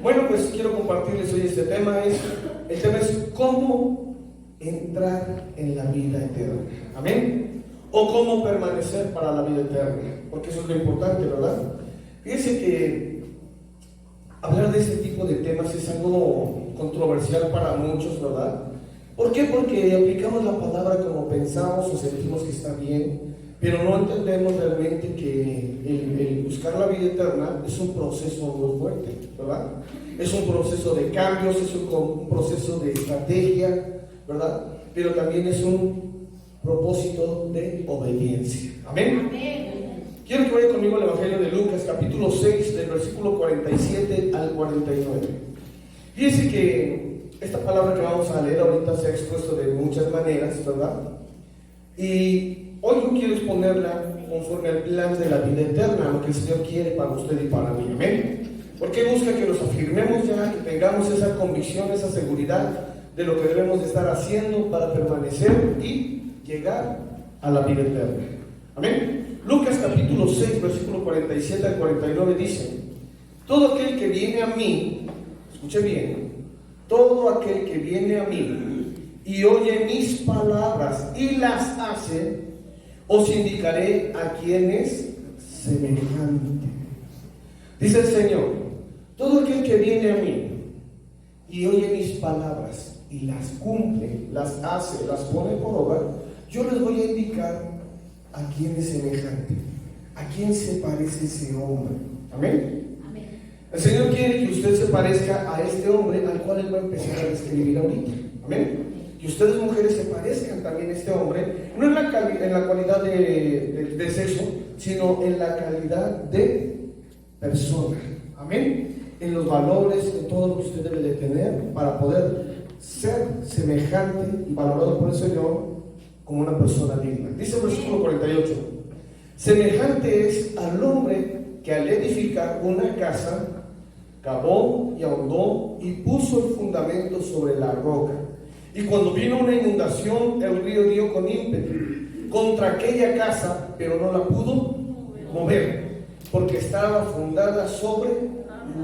Bueno, pues quiero compartirles hoy este tema. El tema es cómo entrar en la vida eterna. Amén. O cómo permanecer para la vida eterna. Porque eso es lo importante, ¿verdad? Fíjense que hablar de este tipo de temas es algo controversial para muchos, ¿verdad? ¿Por qué? Porque aplicamos la palabra como pensamos o sentimos que está bien, pero no entendemos realmente que el buscar la vida eterna es un proceso muy fuerte, ¿verdad? Es un proceso de cambios, es un proceso de estrategia, ¿verdad? Pero también es un propósito de obediencia. ¿Amén? Quiero que vaya conmigo al Evangelio de Lucas, capítulo 6, del versículo 47 al 49. Fíjense que esta palabra que vamos a leer ahorita se ha expuesto de muchas maneras, ¿verdad? Y hoy yo quiero exponerla conforme al plan de la vida eterna, lo que el Señor quiere para usted y para mí. ¿Amén? Porque busca que nos afirmemos ya, que tengamos esa convicción, esa seguridad de lo que debemos de estar haciendo para permanecer y llegar a la vida eterna. Amén. Lucas capítulo 6, versículo 47 al 49 dice: todo aquel que viene a mí, escuche bien, todo aquel que viene a mí y oye mis palabras y las hace, os indicaré a quién es semejante. Dice el Señor: todo aquel que viene a mí y oye mis palabras y las cumple, las hace, las pone por obra, yo les voy a indicar a quién es semejante, a quién se parece ese hombre. Amén. El Señor quiere que usted se parezca a este hombre al cual Él va a empezar a describir ahorita. Amén. Que ustedes mujeres se parezcan también a este hombre, no en la cualidad de sexo, sino en la calidad de persona. Amén. En los valores, en todo lo que usted debe de tener para poder ser semejante y valorado por el Señor como una persona digna. Dice el versículo 48: semejante es al hombre que al edificar una casa cavó y ahondó y puso el fundamento sobre la roca. Y cuando vino una inundación, el río dio con ímpetu contra aquella casa, pero no la pudo mover, porque estaba fundada sobre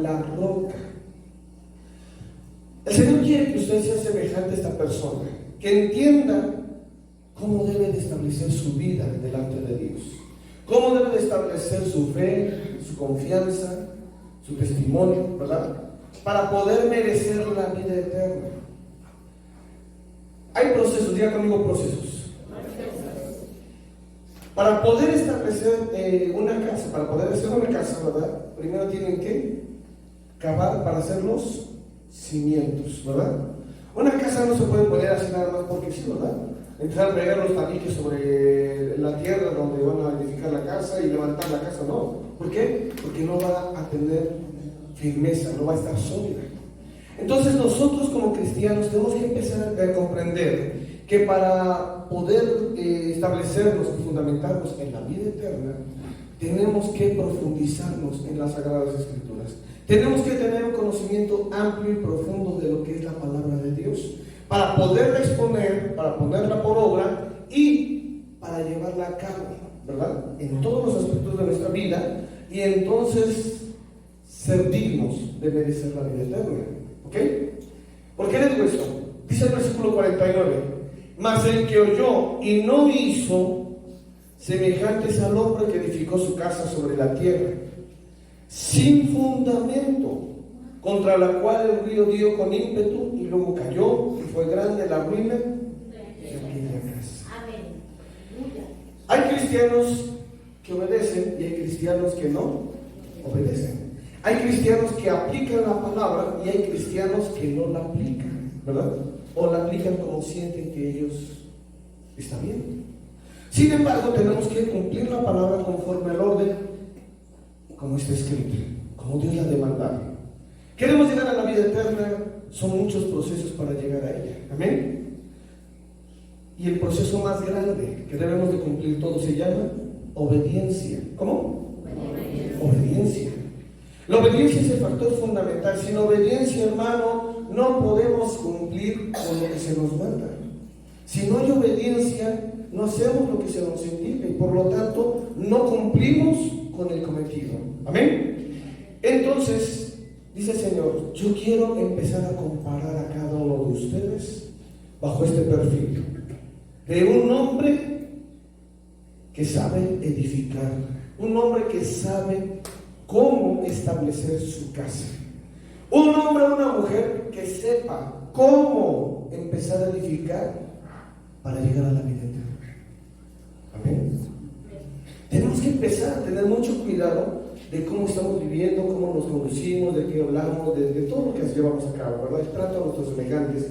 la roca. El Señor quiere que usted sea semejante a esta persona, que entienda cómo debe de establecer su vida delante de Dios, cómo debe de establecer su fe, su confianza, su testimonio, ¿verdad? Para poder merecer la vida eterna. Hay procesos, diga conmigo procesos. Para poder establecer una casa, para poder hacer una casa, ¿verdad? Primero tienen que cavar para hacer los cimientos, ¿verdad? Una casa no se puede poner así nada más porque sí, ¿verdad? Empezar a pegar los tabiques sobre la tierra donde van a edificar la casa y levantar la casa, no. ¿Por qué? Porque no va a tener firmeza, no va a estar sólida. Entonces nosotros como cristianos tenemos que empezar a comprender que para poder establecernos y fundamentarnos en la vida eterna, tenemos que profundizarnos en las Sagradas Escrituras. Tenemos que tener un conocimiento amplio y profundo de lo que es la palabra de Dios, para poderla exponer, para ponerla por obra y para llevarla a cabo, ¿verdad? En todos los aspectos de nuestra vida, y entonces ser dignos de merecer la vida eterna. ¿Ok? ¿Por qué le digo esto? Dice el versículo 49: mas el que oyó y no hizo, semejante es al hombre que edificó su casa sobre la tierra, sin fundamento, contra la cual el río dio con ímpetu y luego cayó, y fue grande la ruina de aquella casa. Hay cristianos que obedecen y hay cristianos que no obedecen. Hay cristianos que aplican la palabra y hay cristianos que no la aplican, ¿verdad? O la aplican como sienten que ellos están bien. Sin embargo, tenemos que cumplir la palabra conforme al orden, como está escrito, como Dios la ha demandado. Queremos llegar a la vida eterna, son muchos procesos para llegar a ella. Amén. Y el proceso más grande que debemos de cumplir todos se llama obediencia. ¿Cómo? Obediencia. La obediencia es el factor fundamental. Sin obediencia, hermano, no podemos cumplir con lo que se nos manda. Si no hay obediencia, no hacemos lo que se nos indica y por lo tanto no cumplimos con el cometido. Amén. Entonces, dice el Señor, yo quiero empezar a comparar a cada uno de ustedes bajo este perfil de un hombre que sabe edificar, un hombre que sabe cómo establecer su casa, un hombre o una mujer que sepa cómo empezar a edificar para llegar a la vida eterna. Amén. Tenemos que empezar a tener mucho cuidado de cómo estamos viviendo, cómo nos conducimos, de qué hablamos, de todo lo que llevamos a cabo, ¿verdad? El trato a nuestros semejantes.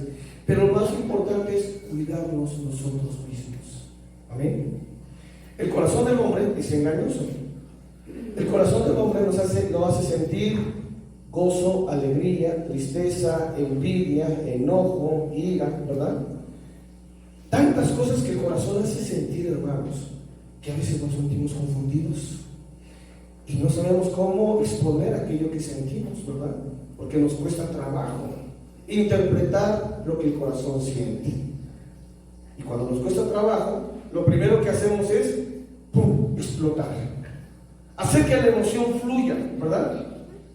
Pero lo más importante es cuidarnos nosotros mismos. Amén. El corazón del hombre es engañoso. El corazón del hombre nos hace sentir gozo, alegría, tristeza, envidia, enojo, ira, ¿verdad? Tantas cosas que el corazón hace sentir, hermanos, que a veces nos sentimos confundidos y no sabemos cómo exponer aquello que sentimos, ¿verdad? Porque nos cuesta trabajo interpretar lo que el corazón siente. Y cuando nos cuesta trabajo, lo primero que hacemos es ¡pum!, explotar. Hacer que la emoción fluya, ¿verdad?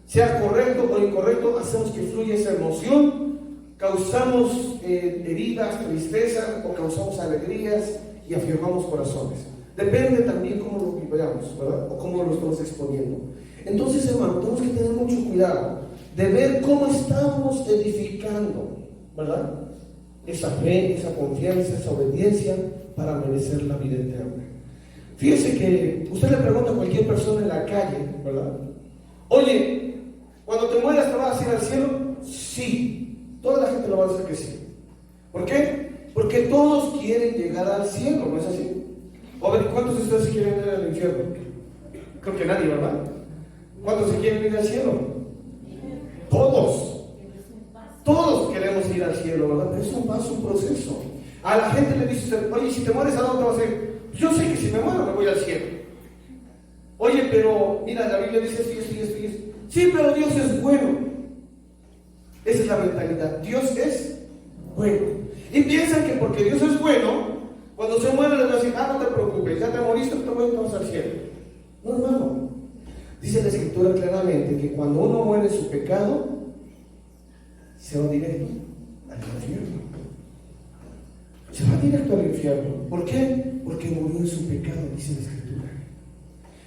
Sea correcto o incorrecto, hacemos que fluya esa emoción, causamos heridas, tristeza, o causamos alegrías y afirmamos corazones. Depende también cómo lo vivamos, ¿verdad? O cómo lo estamos exponiendo. Entonces, hermano, tenemos que tener mucho cuidado de ver cómo estamos edificando, ¿verdad? Esa fe, esa confianza, esa obediencia para merecer la vida eterna. Fíjese que usted le pregunta a cualquier persona en la calle, ¿verdad? Oye, cuando te mueras, ¿te vas a ir al cielo? Sí. Toda la gente lo va a decir que sí. ¿Por qué? Porque todos quieren llegar al cielo, ¿no es así? A ver, ¿cuántos de ustedes quieren ir al infierno? Creo que nadie, ¿verdad? ¿Cuántos se quieren ir al cielo? Todos. Todos queremos ir al cielo, ¿verdad? Pero es un paso, un proceso. A la gente le dice usted, oye, si te mueres, ¿a dónde vas a ir? Yo sé que si me muero me voy al cielo. Oye, pero mira, la Biblia dice esto. Sí, pero Dios es bueno. Esa es la mentalidad. Dios es bueno. Y piensan que porque Dios es bueno, cuando se muere les va a decir, no te preocupes, ya te moriste, te vas al cielo. No, hermano. Dice la Escritura claramente que cuando uno muere en su pecado, se va directo al infierno. Se va directo al infierno. ¿Por qué? Porque murió en su pecado, dice la Escritura.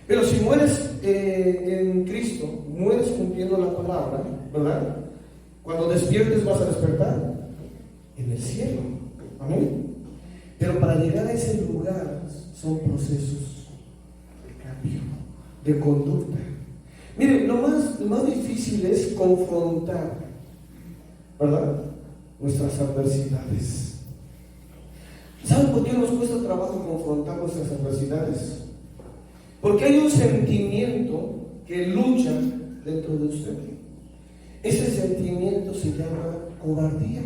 Pero si mueres en Cristo, mueres cumpliendo la palabra, ¿verdad? Cuando despiertes vas a despertar en el cielo. Amén. Pero para llegar a ese lugar son procesos de cambio, de conducta. Miren, lo más difícil es confrontar, ¿verdad?, nuestras adversidades. ¿Saben por qué nos cuesta trabajo confrontar nuestras adversidades? Porque hay un sentimiento que lucha dentro de usted. Ese sentimiento se llama cobardía.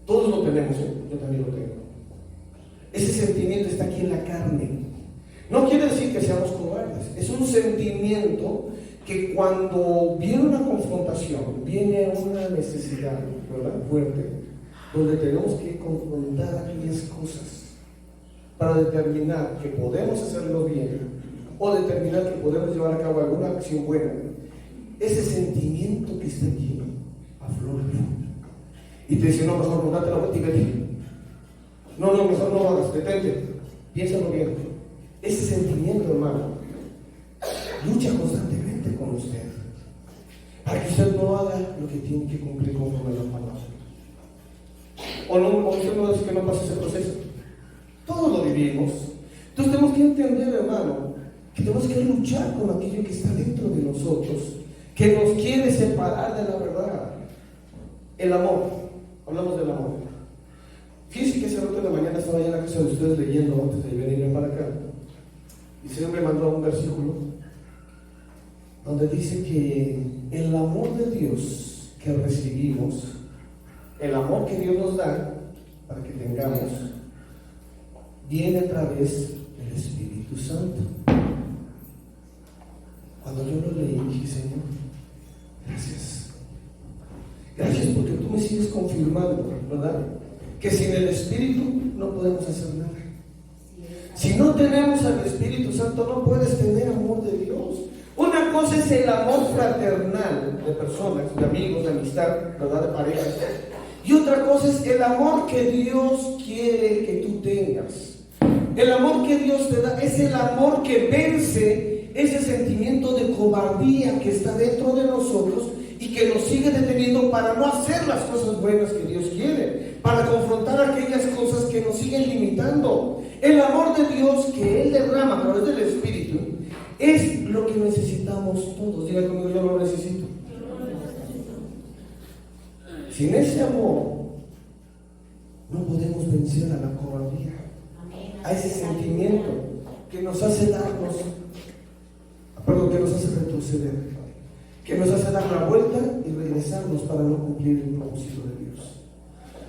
Todos lo tenemos, ¿eh? Yo también lo tengo. Ese sentimiento está aquí en la carne. No quiere decir que seamos cobardes. Es un sentimiento que cuando viene una confrontación, viene una necesidad, ¿verdad?, fuerte, donde tenemos que confrontar aquellas cosas para determinar que podemos hacerlo bien o determinar que podemos llevar a cabo alguna acción buena. Ese sentimiento que está aquí aflora y te dice, no, mejor no, date la vuelta y vete. No, mejor no lo hagas, detente, piénsalo bien. Ese sentimiento, hermano, lucha constantemente con usted para que usted no haga lo que tiene que cumplir conforme a la palabra. O usted no dice que no pase ese proceso. Todos lo vivimos. Entonces tenemos que entender, hermano, que tenemos que luchar con aquello que está dentro de nosotros, que nos quiere separar de la verdad. El amor. Hablamos del amor. Fíjense que ese rato de la mañana estaba allá en la casa de ustedes leyendo antes de venirme para acá. Y el Señor me mandó un versículo donde dice que el amor de Dios que recibimos, el amor que Dios nos da para que tengamos, viene a través del Espíritu Santo. Cuando yo lo leí, dije, Señor, gracias. Gracias porque tú me sigues confirmando, ¿verdad?, que sin el Espíritu no podemos hacer nada. Si no tenemos al Espíritu Santo, no puedes tener amor de Dios. Una cosa es el amor fraternal de personas, de amigos, de amistad, ¿verdad? De parejas. Y otra cosa es el amor que Dios quiere que tú tengas. El amor que Dios te da es el amor que vence ese sentimiento de cobardía que está dentro de nosotros y que nos sigue deteniendo para no hacer las cosas buenas que Dios quiere, para confrontar aquellas cosas que nos siguen limitando. El amor de Dios que Él derrama a través del Espíritu es lo que necesitamos todos. Diga conmigo, yo lo necesito. Sin ese amor no podemos vencer a la cobardía, a ese sentimiento que nos hace darnos, que nos hace retroceder, que nos hace dar la vuelta y regresarnos para no cumplir el propósito de Dios.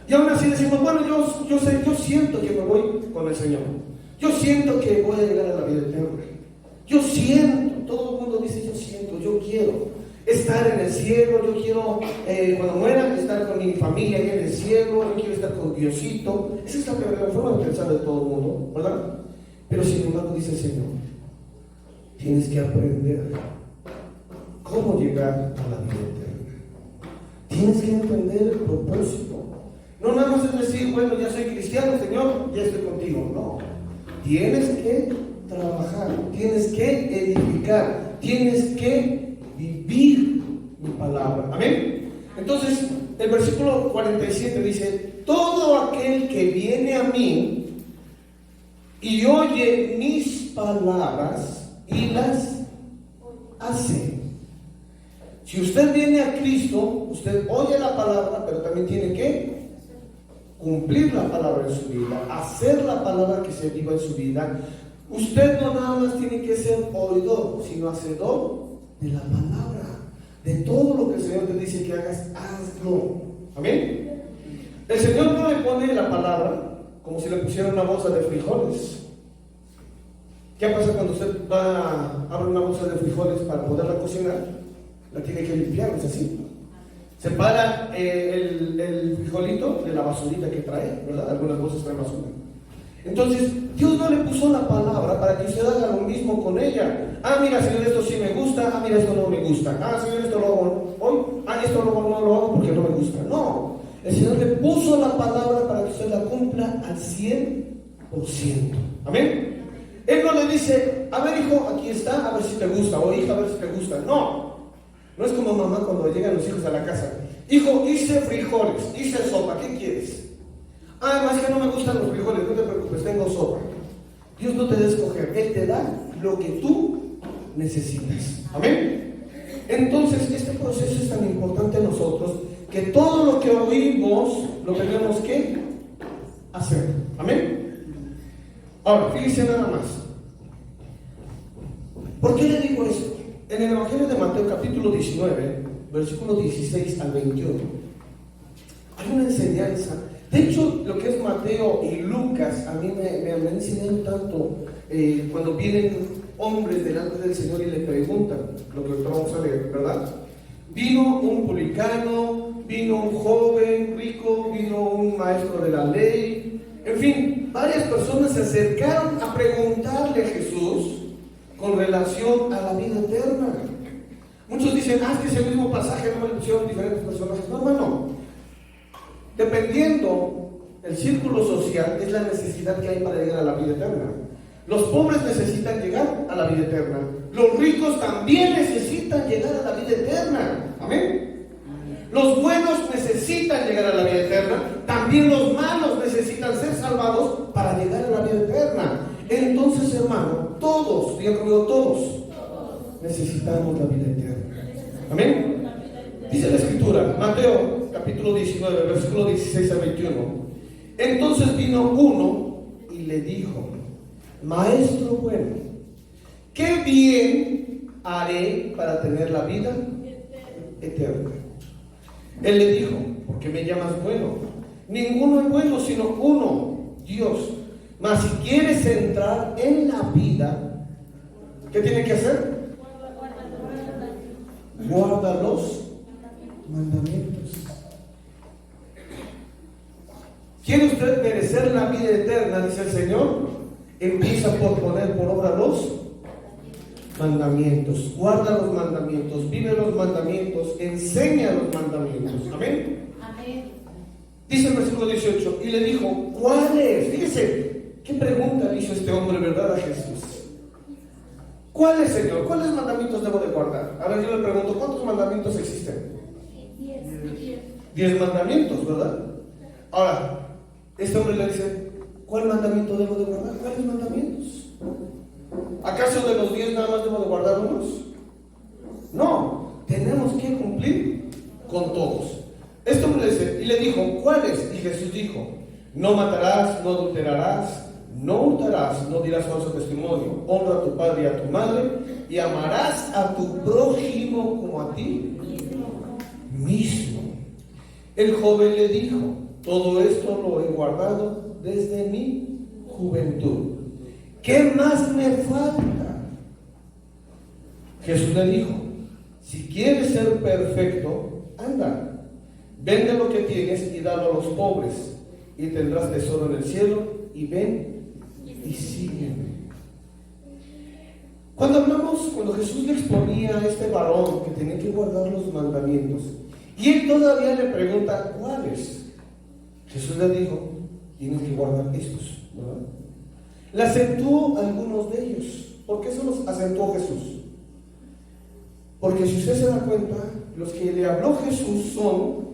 Y aún así decimos, bueno, yo siento que me voy con el Señor, yo siento que voy a llegar a la vida eterna, yo siento, todo el mundo dice yo siento, yo quiero estar en el cielo, yo quiero cuando muera estar con mi familia ahí en el cielo, yo quiero estar con Diosito. Esa es la forma de pensar de todo el mundo, ¿verdad? Pero sin embargo dice el Señor, tienes que aprender cómo llegar a la vida eterna. Tienes que entender el propósito. No nada más es decir, bueno, ya soy cristiano, Señor, ya estoy contigo. No, tienes que trabajar, tienes que edificar, tienes que vivir mi palabra. Amén. Entonces, el versículo 47 dice: todo aquel que viene a mí y oye mis palabras y las hace. Si usted viene a Cristo, usted oye la palabra, pero también tiene que cumplir la palabra en su vida, hacer la palabra que se viva en su vida. Usted no nada más tiene que ser oidor, sino hacedor de la palabra. De todo lo que el Señor te dice que hagas, hazlo. Amén. El Señor no le pone la palabra como si le pusiera una bolsa de frijoles. ¿Qué pasa cuando usted abre una bolsa de frijoles para poderla cocinar? La tiene que limpiar, es así. Separa el frijolito de la basurita que trae, ¿verdad? Algunas bolsas traen basura. Entonces, Dios no le puso la palabra para que usted haga lo mismo con ella. Ah, mira, Señor, esto sí me gusta. Ah, mira, esto no me gusta. Ah, Señor, esto lo hago hoy. Ah, esto no lo hago porque no me gusta. No, el Señor le puso la palabra para que usted la cumpla al 100%. Amén. Él no le dice, a ver, hijo, aquí está, a ver si te gusta. O hija, a ver si te gusta. No, no es como mamá cuando llegan los hijos a la casa. Hijo, hice frijoles, hice sopa, ¿qué quieres? Ah, más que no me gustan los frijoles, no te preocupes, tengo sopa. Dios no te da a escoger, Él te da lo que tú necesitas. Amén. Entonces, este proceso es tan importante a nosotros que todo lo que oímos lo tenemos que hacer. Amén. Ahora, fíjense nada más. ¿Por qué le digo esto? En el Evangelio de Mateo, capítulo 19, versículo 16 al 21, hay una enseñanza. De hecho, lo que es Mateo y Lucas, a mí me han enseñado tanto cuando vienen hombres delante del Señor y le preguntan, lo que vamos a leer, ¿verdad? Vino un publicano, vino un joven rico, vino un maestro de la ley, en fin, varias personas se acercaron a preguntarle a Jesús con relación a la vida eterna. Muchos dicen, es que es el mismo pasaje, no me lo pusieron diferentes personajes. No, hermano. Dependiendo el círculo social, es la necesidad que hay para llegar a la vida eterna. Los pobres necesitan llegar a la vida eterna. Los ricos también necesitan llegar a la vida eterna. Amén. Los buenos necesitan llegar a la vida eterna. También los malos necesitan ser salvados para llegar a la vida eterna. Entonces, hermano, todos, digan conmigo, todos necesitamos la vida eterna. Amén. Dice la Escritura, Mateo capítulo 19, versículo 16 a 21. Entonces vino uno y le dijo: Maestro bueno, ¿qué bien haré para tener la vida eterna? Él le dijo: ¿por qué me llamas bueno? Ninguno es bueno sino uno, Dios. Mas si quieres entrar en la vida, ¿qué tiene que hacer? Guarda los mandamientos. ¿Quiere usted merecer la vida eterna? Dice el Señor. Empieza por poner por obra los mandamientos, guarda los mandamientos, vive los mandamientos, enseña los mandamientos. Amén. Amén. Dice el versículo 18, y le dijo, ¿cuáles? Fíjese, qué pregunta le hizo este hombre, ¿verdad? A Jesús. ¿Cuáles, Señor? ¿Cuáles mandamientos debo de guardar? Ahora yo le pregunto, ¿cuántos mandamientos existen? 10 mandamientos, ¿verdad? Ahora, este hombre le dice, ¿cuál mandamiento debo de guardar? ¿Cuáles mandamientos? ¿Acaso de los 10 nada más debo de guardar unos? No, tenemos que cumplir con todos. Este hombre le dice, y le dijo, ¿cuáles? Y Jesús dijo, no matarás, no adulterarás, no hurtarás, no dirás falso testimonio, honra a tu padre y a tu madre, y amarás a tu prójimo como a ti mismo. El joven le dijo, todo esto lo he guardado desde mi juventud. ¿Qué más me falta? Jesús le dijo, si quieres ser perfecto, anda, vende lo que tienes y dalo a los pobres, y tendrás tesoro en el cielo, y ven y sígueme. Cuando Jesús le exponía a este varón que tenía que guardar los mandamientos, y él todavía le pregunta, ¿cuáles? Jesús le dijo, tienes que guardar estos, ¿verdad? Le acentuó algunos de ellos. ¿Por qué se los acentuó Jesús? Porque si usted se da cuenta, los que le habló Jesús son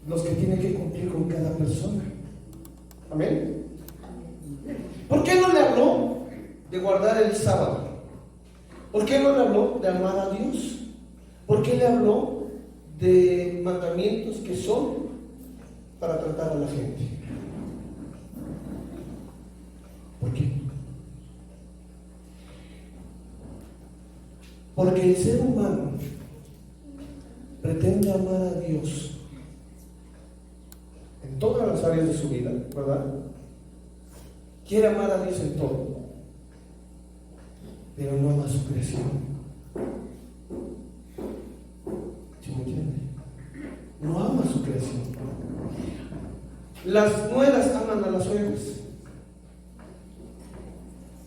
los que tienen que cumplir con cada persona. Amén. ¿Por qué no le habló de guardar el sábado? ¿Por qué no le habló de amar a Dios? ¿Por qué le habló de mandamientos que son para tratar a la gente? ¿Por qué? Porque el ser humano pretende amar a Dios en todas las áreas de su vida, ¿verdad? Quiere amar a Dios en todo, pero no ama su creación. ¿Sí me entiende? No ama su creación. Las nueras aman a las suegras.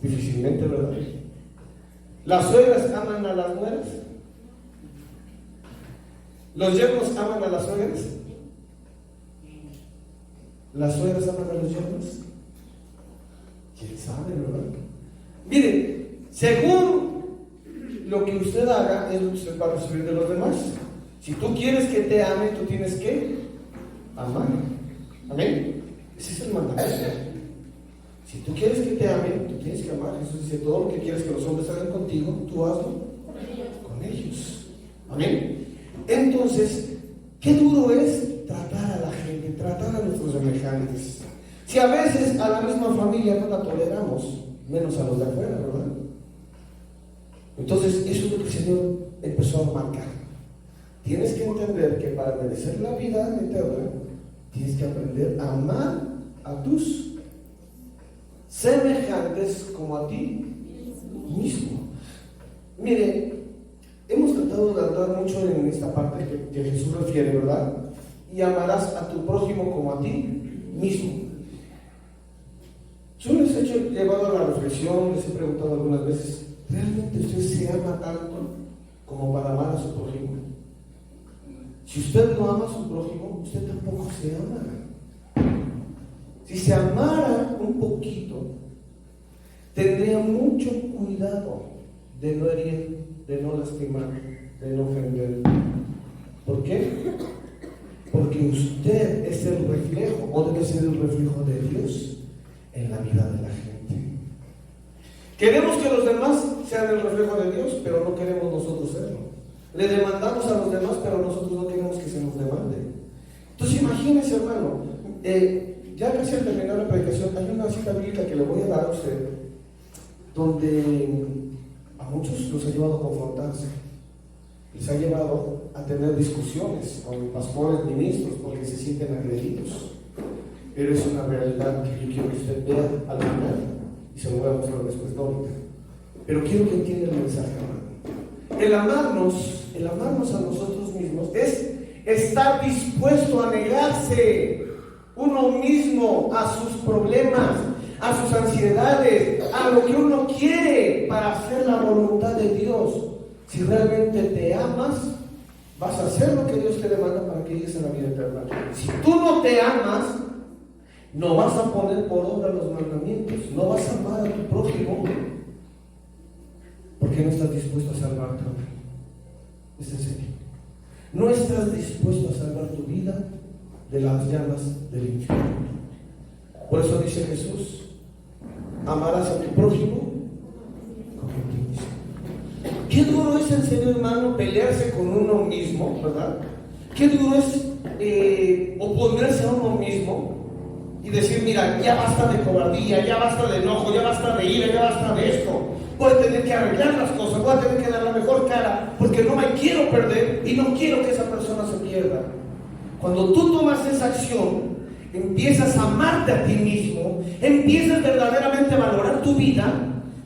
Difícilmente, ¿verdad? Las suegras aman a las nueras. Los yernos aman a las suegras. Las suegras aman a los yernos. ¿Quién sabe, verdad? Mire, según lo que usted haga, es lo que usted va a recibir de los demás. Si tú quieres que te amen, tú tienes que amar. Amén. Ese es el mandamiento. Si tú quieres que te amen, tú tienes que amar. Jesús dice, todo lo que quieres que los hombres hagan contigo, tú hazlo con ellos. Amén. Entonces, qué duro es tratar a la gente, tratar a nuestros semejantes. Si a veces a la misma familia no la toleramos, menos a los de afuera, ¿verdad? Entonces, eso es lo que el Señor empezó a marcar. Tienes que entender que para merecer la vida eterna, tienes que aprender a amar a tus semejantes como a ti mismo. Mire, hemos tratado de andar mucho en esta parte que Jesús refiere, ¿verdad? Y amarás a tu prójimo como a ti mismo. Yo les he llevado a la reflexión, les he preguntado algunas veces, ¿realmente usted se ama tanto como para amar a su prójimo? Si usted no ama a su prójimo, usted tampoco se ama. Si se amara un poquito, tendría mucho cuidado de no herir, de no lastimar, de no ofender. ¿Por qué? Porque usted es el reflejo, o debe ser el reflejo de Dios en la vida de la gente. Queremos que los demás sean el reflejo de Dios, pero no queremos nosotros serlo. Le demandamos a los demás, pero nosotros no queremos que se nos demande. Entonces imagínese, hermano, ya casi al terminar la predicación, hay una cita bíblica que le voy a dar a usted, donde a muchos los ha llevado a confrontarse, les ha llevado a tener discusiones con pastores, ministros, porque se sienten agredidos. Pero es una realidad que yo quiero que usted vea al final, y se lo voy a mostrar después ahorita. Pero quiero que entienda el mensaje, hermano. El amarnos a nosotros mismos es estar dispuesto a negarse uno mismo a sus problemas, a sus ansiedades, a lo que uno quiere para hacer la voluntad de Si realmente te amas, vas a hacer lo que Dios te demanda para que llegues a la vida eterna. Si tú no te amas, no vas a poner por obra los mandamientos, no vas a amar a tu prójimo, porque no estás dispuesto a salvarte. Es en serio. No estás dispuesto a salvar tu vida de las llamas del infierno. Por eso dice Jesús: amarás a tu prójimo como a ti mismo. Qué duro es, en serio, hermano, pelearse con uno mismo, ¿verdad? Qué duro es oponerse a uno mismo y decir: mira, ya basta de cobardía, ya basta de enojo, ya basta de ira, ya basta de esto. Voy a tener que arreglar las cosas, voy a tener que dar la mejor cara, porque no me quiero perder y no quiero que esa persona se pierda. Cuando tú tomas esa acción, empiezas a amarte a ti mismo, empiezas verdaderamente a valorar tu vida,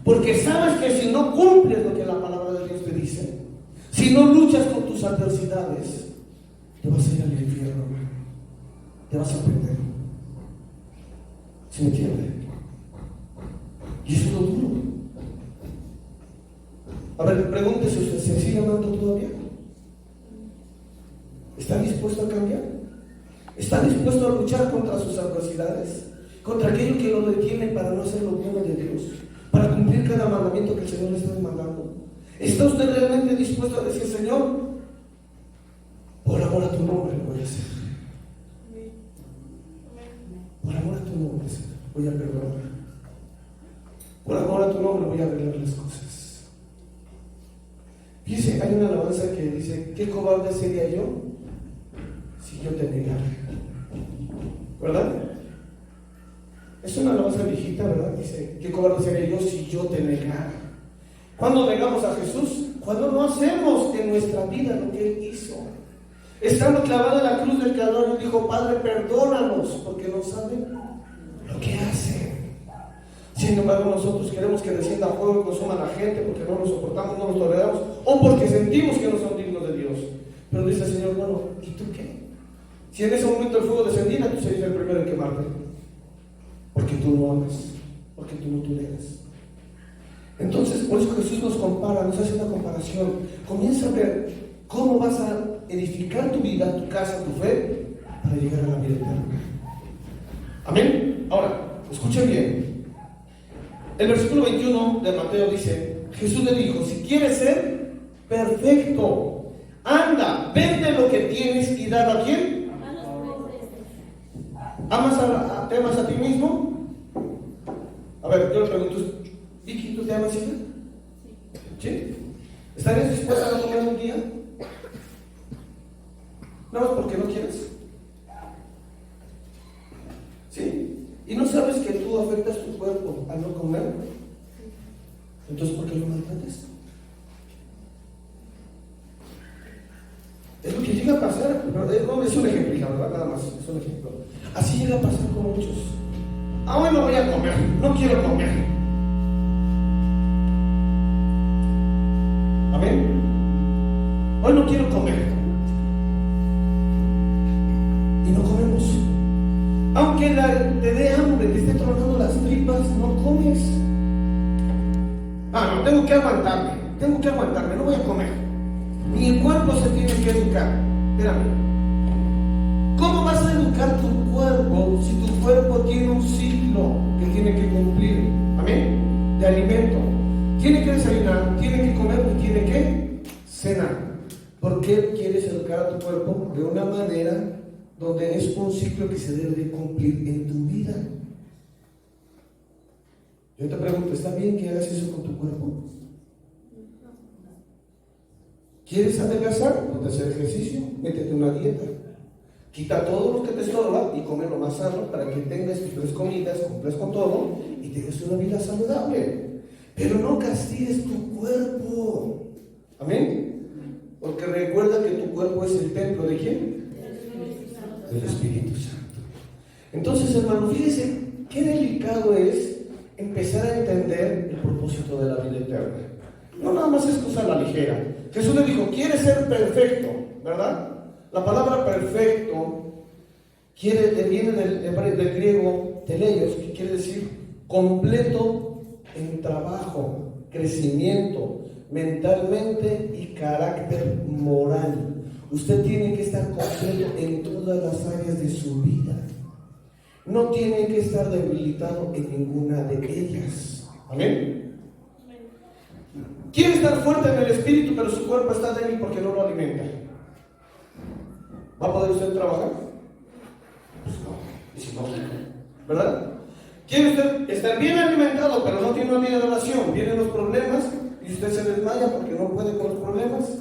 porque sabes que si no cumples lo que la palabra de Dios te dice, si no luchas con tus adversidades, te vas a ir al infierno, te vas a perder. ¿Se me entiende? Y eso es lo duro. A ver, pregúntese usted: ¿se sigue amando todavía? ¿Está dispuesto a cambiar? ¿Está dispuesto a luchar contra sus adversidades? Contra aquello que lo detiene para no hacer lo bueno de Dios, para cumplir cada mandamiento que el Señor le está demandando. ¿Está usted realmente dispuesto a decir: Señor, por amor a tu nombre lo voy a hacer? Por amor a tu nombre, Señor, voy a perdonar. Por amor a tu nombre voy a arreglar las cosas. Fíjese, hay una alabanza que dice: qué cobarde sería yo si yo te negara. ¿Verdad? Es una alabanza viejita, ¿verdad? Dice: qué cobarde sería yo si yo te negara. ¿Cuándo negamos a Jesús? Cuando no hacemos en nuestra vida lo que Él hizo. Estando clavado en la cruz del Calvario, dijo: Padre, perdónanos, porque no saben lo que hacen. Sin embargo, nosotros queremos que descienda fuego y consuma a la gente porque no nos soportamos, no nos toleramos, o porque sentimos que no son dignos de Dios. Pero dice el Señor: bueno, ¿y tú qué? Si en ese momento el fuego descendiera, tú serías el primero en quemarte, porque tú no amas, porque tú no toleras. Entonces, por eso Jesús nos compara, nos hace una comparación. Comienza a ver cómo vas a edificar tu vida, tu casa, tu fe, para llegar a la vida eterna. Amén. Ahora, escuchen bien. El versículo 21 de Mateo dice: Jesús le dijo: si quieres ser perfecto, anda, vende lo que tienes y dalo ¿a quién? A los pobres. ¿Te amas a ti mismo? A ver, yo le pregunto: Vicky, ¿tú te amas, hija? ¿Sí? ¿Estarías dispuesta a no comer un día? ¿No más porque no quieres? ¿Sí? ¿Y no sabes que tú afectas tu cuerpo al no comer? Entonces, ¿por qué lo maltratas? Es lo que llega a pasar. No, es un ejemplo, hija, ¿verdad? Nada más, es un ejemplo. Así llega a pasar con muchos. Hoy no voy a comer, no quiero comer. Amén. Hoy no quiero comer. Y no comemos. Aunque te dé hambre, te esté tronando las tripas, no comes. No, tengo que aguantarme, no voy a comer. Mi cuerpo se tiene que educar. Espérame. ¿Cómo vas a educar tu cuerpo si tu cuerpo tiene un ciclo que tiene que cumplir? Amén. De alimento. Tiene que desayunar, tiene que comer y tiene que cenar. ¿Por qué quieres educar a tu cuerpo de una manera donde es un ciclo que se debe de cumplir en tu vida? Yo te pregunto: ¿está bien que hagas eso con tu cuerpo? ¿Quieres adelgazar? Ponte a hacer ejercicio, métete una dieta, quita todo lo que te estorba y come lo más sano para que tengas tus 3 comidas, cumplas con todo y tengas una vida saludable. Pero no castigues tu cuerpo. Amén. Porque recuerda que tu cuerpo es el templo ¿de quién? Del Espíritu Santo. Entonces, hermano, fíjese qué delicado es empezar a entender el propósito de la vida eterna. No nada más es cosa a la ligera. Jesús le dijo: ¿quieres ser perfecto? ¿Verdad? La palabra perfecto viene del griego teleios, que quiere decir completo en trabajo, crecimiento, mentalmente y carácter moral. Usted tiene que estar completo en todas las áreas de su vida. No tiene que estar debilitado en ninguna de ellas. Amén. Quiere estar fuerte en el espíritu, pero su cuerpo está débil porque no lo alimenta. ¿Va a poder usted trabajar? Pues no, es ilógico, ¿verdad? Quiere usted estar bien alimentado, pero no tiene una vida de oración. Vienen los problemas y usted se desmaya porque no puede con los problemas.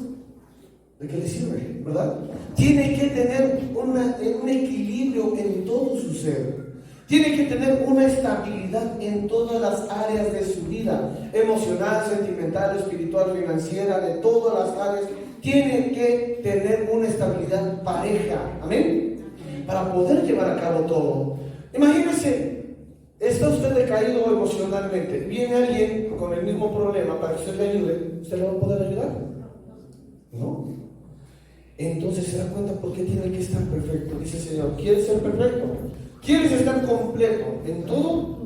¿De qué le sirve? ¿Verdad? Tiene que tener un equilibrio en todo su ser. Tiene que tener una estabilidad en todas las áreas de su vida, emocional, sentimental, espiritual, financiera, de todas las áreas. Tiene que tener una estabilidad pareja, amén, para poder llevar a cabo todo. Imagínese, está usted decaído emocionalmente, viene alguien con el mismo problema para que usted le ayude, ¿usted le va a poder ayudar? No. Entonces se da cuenta por qué tiene que estar perfecto. Dice el Señor, ¿quieres ser perfecto? ¿Quieres estar completo en todo?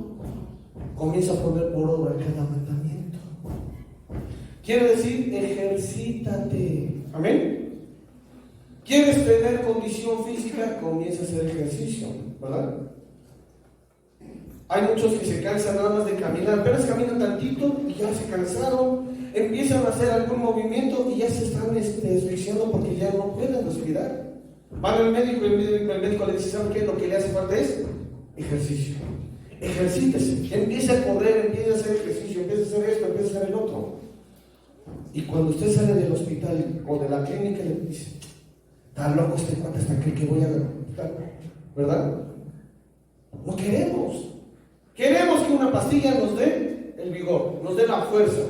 Comienza a poner por obra cada mandamiento. Quiere decir, ejercítate. Amén. ¿Quieres tener condición física? Comienza a hacer ejercicio, ¿verdad? Hay muchos que se cansan nada más de caminar, apenas caminan tantito y ya se cansaron, empiezan a hacer algún movimiento y ya se están asfixiando porque ya no pueden respirar. Van al médico y el médico le dice, ¿saben qué? Lo que le hace falta es ejercicio. Ejercítese, empieza a correr, empieza a hacer ejercicio, empieza a hacer esto, empieza a hacer el otro. Y cuando usted sale del hospital o de la clínica le dice, está loco este cuate hasta que voy a estar, ¿verdad? No queremos. Queremos que una pastilla nos dé el vigor, nos dé la fuerza.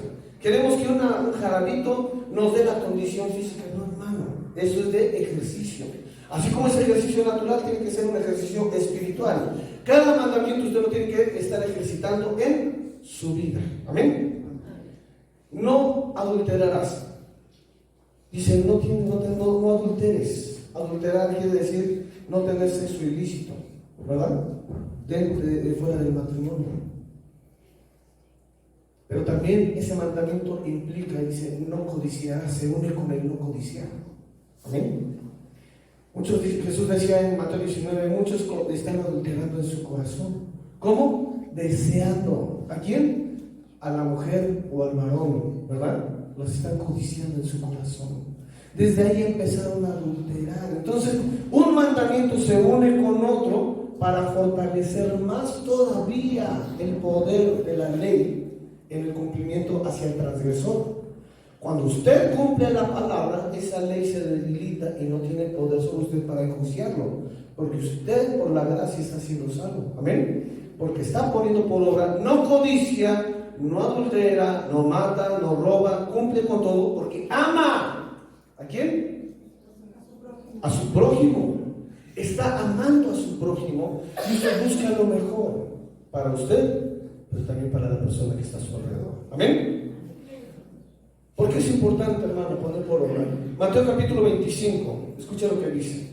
Queremos que un jarabito nos dé la condición física. No, hermano, eso es de ejercicio. Así como ese ejercicio natural tiene que ser un ejercicio espiritual. Cada mandamiento usted lo tiene que estar ejercitando en su vida. Amén. No adulterarás. Dice, no adulteres. Adulterar quiere decir no tener sexo ilícito, ¿verdad? Fuera del matrimonio. Pero también ese mandamiento implica, dice, no codiciarás, se une con el no codiciar. Amén. Jesús decía en Mateo 19, muchos están adulterando en su corazón. ¿Cómo? Deseando. ¿A quién? A la mujer o al varón, ¿verdad? Los están codiciando en su corazón. Desde ahí empezaron a adulterar. Entonces, un mandamiento se une con otro para fortalecer más todavía el poder de la ley en el cumplimiento hacia el transgresor. Cuando usted cumple la palabra, esa ley se debilita y no tiene poder sobre usted para enjuiciarlo, porque usted por la gracia está siendo salvo. Amén. Porque está poniendo por obra, no codicia, no adultera, no mata, no roba, cumple con todo porque ama. ¿A quién? A su prójimo. Está amando a su prójimo y usted busca lo mejor para usted, pero también para la persona que está a su alrededor. Amén. ¿Por qué es importante, hermano, poner por obra? Mateo capítulo 25, escucha lo que dice.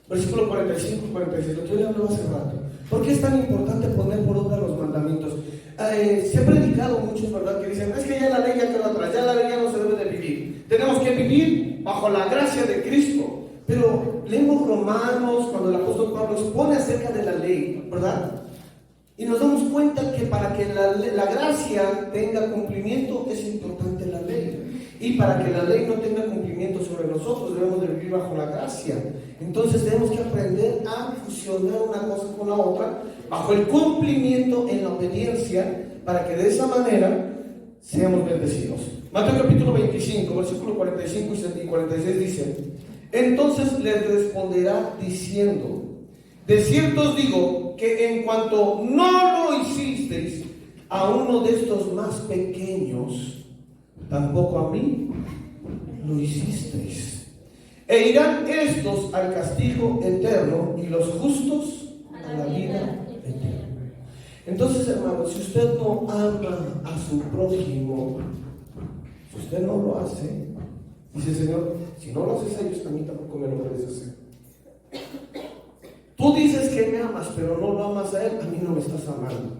Versículo 45 y 46, lo que yo le hablaba hace rato. ¿Por qué es tan importante poner por obra los mandamientos? Se ha predicado muchos, ¿verdad? Que dicen, es que ya la ley ya quedó atrás, ya la ley ya no se debe de vivir. Tenemos que vivir bajo la gracia de Cristo. Pero leemos Romanos, cuando el apóstol Pablo expone acerca de la ley, ¿verdad? Y nos damos cuenta que para que la gracia tenga cumplimiento es importante la ley. Y para que la ley no tenga cumplimiento sobre nosotros debemos de vivir bajo la gracia. Entonces tenemos que aprender a fusionar una cosa con la otra bajo el cumplimiento en la obediencia para que de esa manera seamos bendecidos. Mateo capítulo 25, versículo 45 y 46 dice: entonces les responderá diciendo, de cierto os digo que en cuanto no lo hicisteis a uno de estos más pequeños, tampoco a mí lo hicisteis. E irán estos al castigo eterno y los justos a la vida eterna. Entonces, hermanos, si usted no ama a su prójimo, si usted no lo hace, dice el Señor, si no lo haces a ellos, a mí tampoco me lo puedes hacer. Tú dices que me amas, pero no lo amas a él, a mí no me estás amando.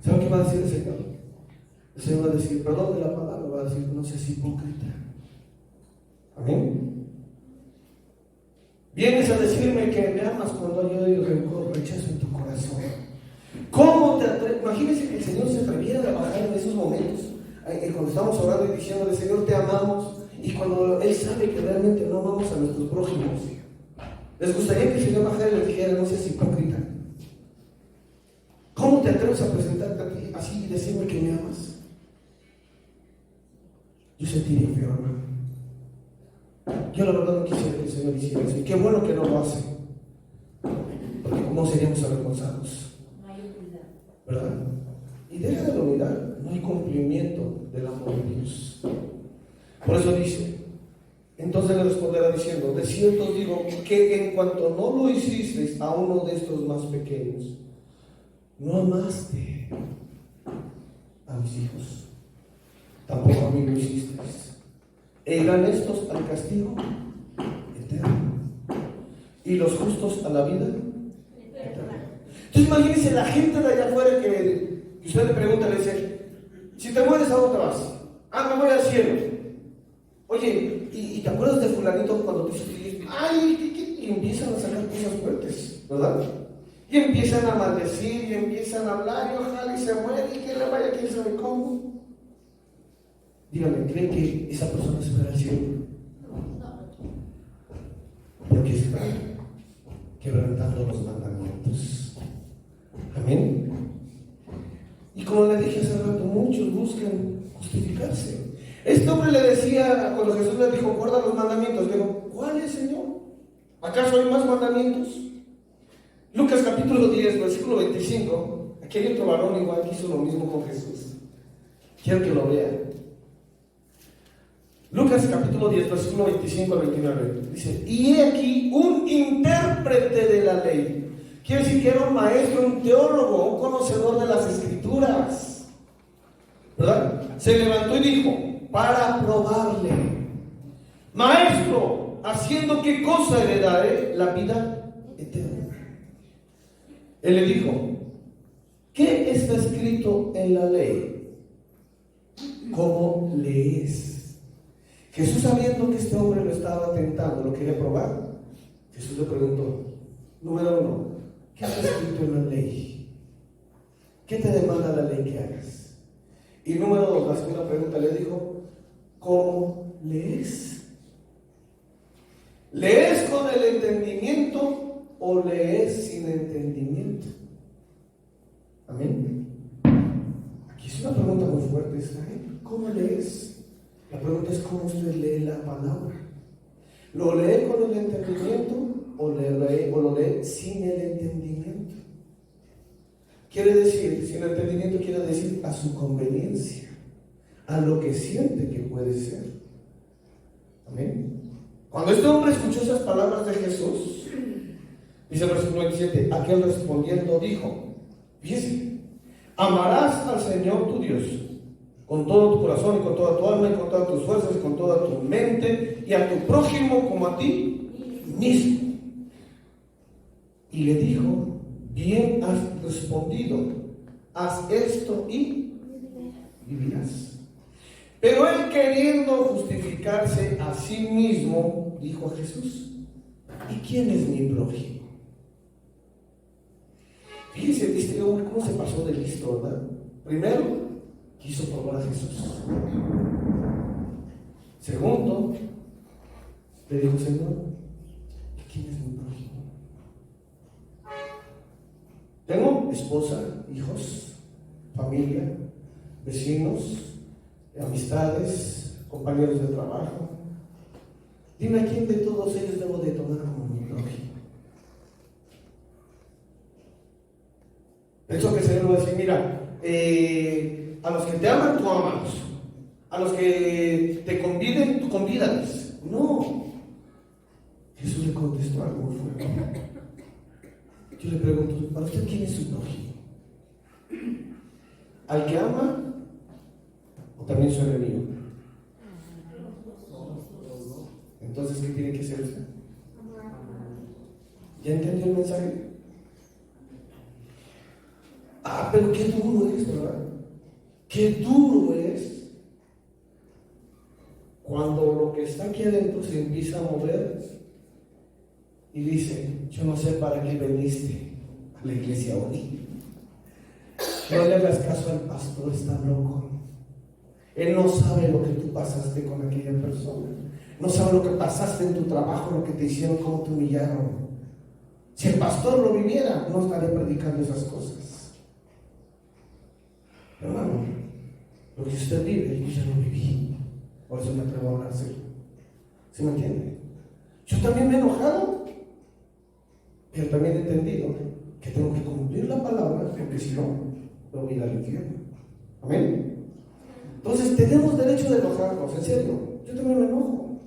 ¿Sabe qué va a decir el Señor? El Señor va a decir, perdón de la palabra, va a decir, no seas hipócrita. Amén. Vienes a decirme que me amas cuando yo doy rencor, rechazo en tu corazón. ¿Cómo te atreves? Imagínense que el Señor se atreviera a bajar en esos momentos, cuando estamos orando y diciéndole, Señor, te amamos, y cuando Él sabe que realmente no amamos a nuestros prójimos. ¿Les gustaría que el Señor bajara y les dijera, no seas hipócrita? ¿Cómo te atreves a presentarte a ti así y decirme que me amas? Yo sentiría feo, hermano. Yo la verdad no quisiera que el Señor hiciera eso. Y qué bueno que no lo hace. Porque no seríamos avergonzados. No hay humildad. ¿Verdad? Y deja de la humildad. No hay cumplimiento del amor de Dios. Por eso dice, entonces le responderá diciendo, de cierto os digo que en cuanto no lo hicisteis a uno de estos más pequeños, no amaste a mis hijos, tampoco a mí lo hicisteis. E irán estos al castigo eterno y los justos a la vida eterna. Entonces imagínense la gente de allá afuera que usted le pregunta, le dice, si te mueres, ¿a dónde vas? Ah, me voy al cielo. Oye, ¿y te acuerdas de fulanito cuando tú dices, ay, y empiezan a sacar cosas fuertes, ¿verdad? Y empiezan a maldecir, y empiezan a hablar, y ojalá y se muere, y que le vaya, quién sabe cómo. Dígame, ¿creen que esa persona se va al cielo? Porque está quebrantando los mandamientos. Amén. Y como le dije hace rato, muchos buscan justificarse. Este hombre le decía, cuando Jesús le dijo, guarda los mandamientos, le dijo, ¿cuáles, Señor? ¿Acaso hay más mandamientos? Lucas capítulo 10, versículo 25. Aquí hay otro varón igual que hizo lo mismo con Jesús. Quiero que lo vean. Lucas capítulo 10, versículo 25 al 29. Dice, y he aquí un intérprete de la ley. Quiere decir que era un maestro, un teólogo, un conocedor de las escrituras. ¿Verdad? Se levantó y dijo, para probarle, maestro, haciendo qué cosa heredaré la vida eterna. Él le dijo, ¿qué está escrito en la ley? ¿Cómo lees? Jesús, sabiendo que este hombre lo estaba tentando, lo quería probar, Jesús le preguntó, número 1, ¿qué está escrito en la ley? ¿Qué te demanda la ley que hagas? Y número 2, la segunda pregunta le dijo, ¿cómo lees? ¿Lees con el entendimiento o lees sin entendimiento? Amén. Aquí es una pregunta muy fuerte, Israel. ¿Cómo lees? La pregunta es cómo usted lee la palabra. ¿Lo lee con el entendimiento o lo lee sin el entendimiento? Quiere decir, sin entendimiento quiere decir a su conveniencia, a lo que siente que puede ser. Amén. Cuando este hombre escuchó esas palabras de Jesús, dice el versículo 27, aquel respondiendo dijo, fíjese, amarás al Señor tu Dios con todo tu corazón y con toda tu alma y con todas tus fuerzas y con toda tu mente y a tu prójimo como a ti mismo. Y le dijo, bien has respondido, haz esto y vivirás. Pero él, queriendo justificarse a sí mismo, dijo a Jesús, ¿y quién es mi prójimo? Fíjense, este hombre cómo se pasó de listo, ¿verdad? Primero, quiso probar a Jesús. Segundo, le dijo, Señor, ¿y quién es mi prójimo? Tengo esposa, hijos, familia, vecinos, amistades, compañeros de trabajo. Dime a quién de todos ellos debo de tomar como mi prójimo. Pensó que el Señor va a decir, mira, a los que te aman, tú ámalos. A los que te conviden, tú convídales. No. Jesús le contestó algo muy fuerte. Yo le pregunto, ¿para usted quién es su prójimo? ¿Al que ama o también su enemigo? Entonces, ¿qué tiene que ser usted? ¿Ya entendió el mensaje? Pero qué duro es, ¿verdad? Qué duro es cuando lo que está aquí adentro se empieza a mover y dice: yo no sé para qué veniste a la iglesia hoy. No le hagas caso al pastor, está loco. Él no sabe lo que tú pasaste con aquella persona. No sabe lo que pasaste en tu trabajo, lo que te hicieron, cómo te humillaron. Si el pastor lo viviera, no estaría predicando esas cosas. Hermano, lo que usted vive, yo ya lo viví. Por eso me atrevo a hablárselo. ¿Sí me entiende? Yo también me he enojado, pero también he entendido que tengo que cumplir la palabra, porque si no, me voy a ir al infierno. Amén. Entonces tenemos derecho de enojarnos, en serio. Yo también me enojo.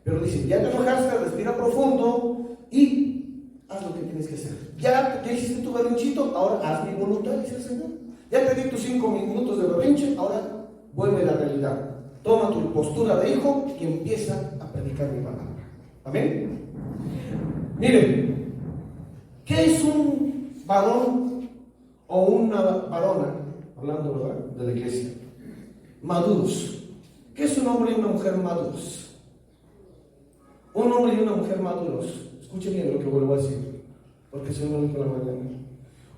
Pero dice: ya te enojaste, respira profundo y haz lo que tienes que hacer. Ya hiciste tu berrinchito, ahora haz mi voluntad, dice el Señor. Ya te di tus 5 minutos de berrinche, ahora vuelve a la realidad. Toma tu postura de hijo y empieza a predicar mi palabra. Amén. Miren, ¿qué es un varón o una varona? Hablando, ¿verdad?, de la iglesia. Maduros. ¿Qué es un hombre y una mujer maduros? Un hombre y una mujer maduros. Escuchen bien lo que vuelvo a decir, porque se me dijo la mañana.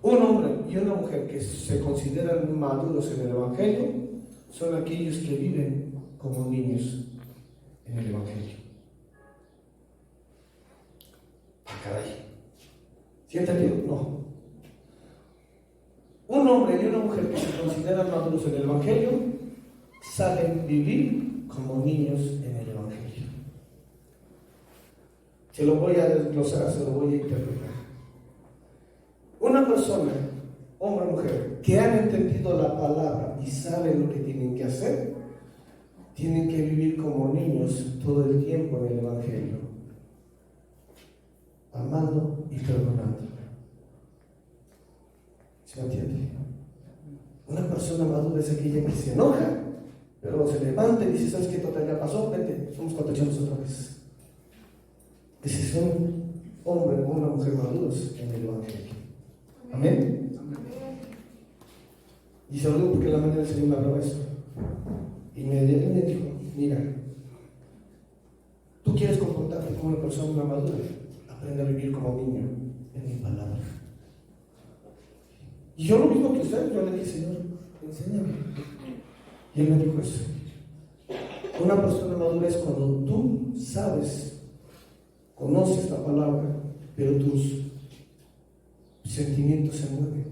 Un hombre y una mujer que se consideran maduros en el Evangelio son aquellos que viven como niños en el Evangelio. Caray. ¿Sí entendido? No. Un hombre y una mujer que se consideran maduros en el Evangelio saben vivir como niños en el Evangelio. Se lo voy a desglosar, se lo voy a interpretar. Una persona, hombre o mujer, que han entendido la palabra y saben lo que tienen que hacer, tienen que vivir como niños todo el tiempo en el Evangelio, amando y perdonando. ¿Se me entiende? Una persona madura es aquella que se enoja, pero se levanta y dice: ¿sabes qué? Total, ya pasó, vete, vamos cuando echamos otra vez. Ese es un hombre o una mujer maduros en el Evangelio. Amén. Y se lo digo porque en la mañana el Señor me habló eso. Y me dijo: mira, tú quieres comportarte como una persona madura, aprende a vivir como niño en mi palabra. Y yo lo mismo que usted, yo le dije: Señor, enséñame. Y él me dijo eso. Una persona madura es cuando tú sabes, conoces la palabra, pero tus sentimientos se mueven.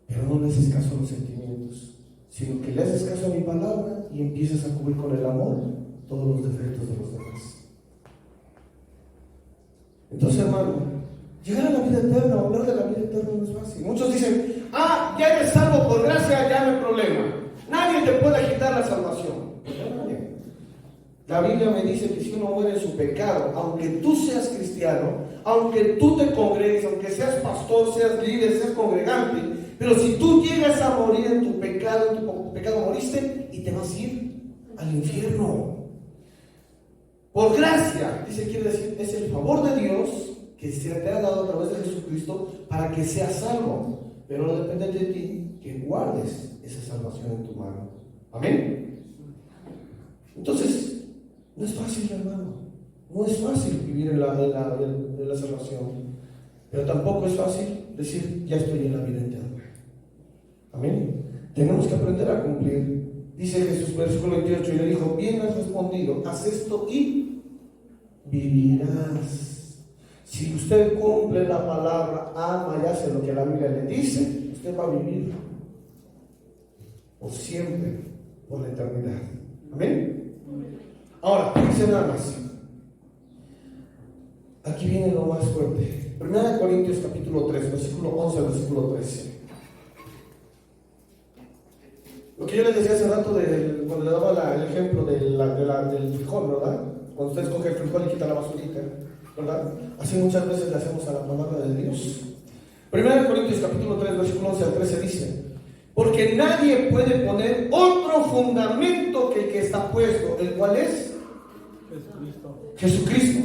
Pero no le haces caso a los sentimientos, sino que le haces caso a mi palabra y empiezas a cubrir con el amor todos los defectos de los demás. Entonces, hermano, llegar a la vida eterna o hablar de la vida eterna no es fácil. Muchos dicen: ya eres salvo por gracia, ya no hay problema. Nadie te puede quitar la salvación. La Biblia me dice que si uno muere en su pecado, aunque tú seas cristiano, aunque tú te congregues, aunque seas pastor, seas líder, seas congregante, pero si tú llegas a morir en tu pecado moriste y te vas a ir al infierno. Por gracia, dice, quiere decir, es el favor de Dios que se te ha dado a través de Jesucristo para que seas salvo, pero no depende de ti que guardes esa salvación en tu mano. Amén. Entonces, no es fácil, hermano. No es fácil vivir en la salvación, pero tampoco es fácil decir: ya estoy en la vida eterna. Amén. Tenemos que aprender a cumplir. Dice Jesús, versículo 28, y le dijo: bien has respondido, haz esto y vivirás. Si usted cumple la palabra, ama y hace lo que la Biblia le dice, usted va a vivir por siempre, por la eternidad. Amén. Ahora, fíjense nada más. Aquí viene lo más fuerte. 1 Corintios capítulo 3, versículo 11 al versículo 13. Lo que yo les decía hace rato cuando le daba el ejemplo del frijol, ¿verdad? Cuando usted escoge el frijol y quita la basurita, ¿verdad? Así muchas veces le hacemos a la palabra de Dios. 1 Corintios capítulo 3, versículo 11 al 13 dice: porque nadie puede poner otro fundamento que el que está puesto, el cual es Jesucristo.